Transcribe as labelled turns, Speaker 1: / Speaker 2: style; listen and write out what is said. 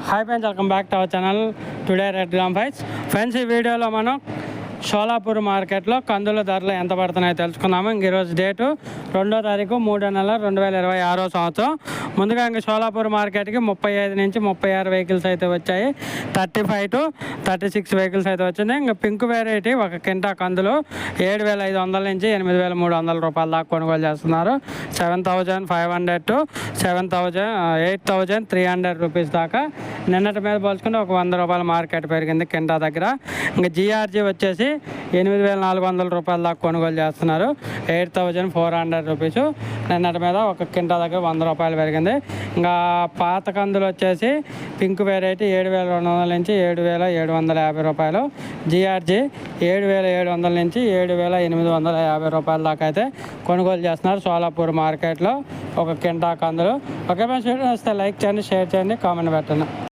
Speaker 1: Hi friends, welcome back to our channel today red gram fights. Friends, ఈ వీడియోలో మనం షోలాపూర్ మార్కెట్లో కందుల ధరలు ఎంత పడుతున్నాయో తెలుసుకున్నాము. ఈరోజు డేటు 2వ తారీఖు 3వ నెల 2026 సంవత్సరం. ముందుగా ఇంక షోలాపూర్ మార్కెట్కి 35 నుంచి 36 వెహికల్స్ అయితే వచ్చాయి. 35 to 36 వెహికల్స్ అయితే వచ్చింది. ఇంకా పింక్ వెరైటీ ఒక కింటా కందులు 7,500 నుంచి 8,300 రూపాయల దాకా కొనుగోలు చేస్తున్నారు. 7,500 to 8,300 రూపీస్ దాకా. నిన్నటి మీద పోల్చుకుంటే ఒక 100 రూపాయల మార్కెట్ పెరిగింది కింటా దగ్గర. ఇంకా జిఆర్జీ వచ్చేసి 8,400 రూపాయల దాకా కొనుగోలు చేస్తున్నారు. 8,400 రూపీస్. నిన్నటి మీద ఒక కింటా దగ్గర 100 రూపాయలు పెరిగింది. ఇంకా పాత కందులు వచ్చేసి పింక్ వెరైటీ 7,200 నుంచి 7,750 రూపాయలు. జిఆర్జీ 7,700 నుంచి 7,850 రూపాయల దాకా అయితే కొనుగోలు చేస్తున్నారు షోలాపూర్ మార్కెట్లో ఒక కింటా కందులు. ఓకే ఫ్రెండ్స్, వీడియో వస్తే లైక్ చేయండి, షేర్ చేయండి, కామెంట్ పెట్టండి.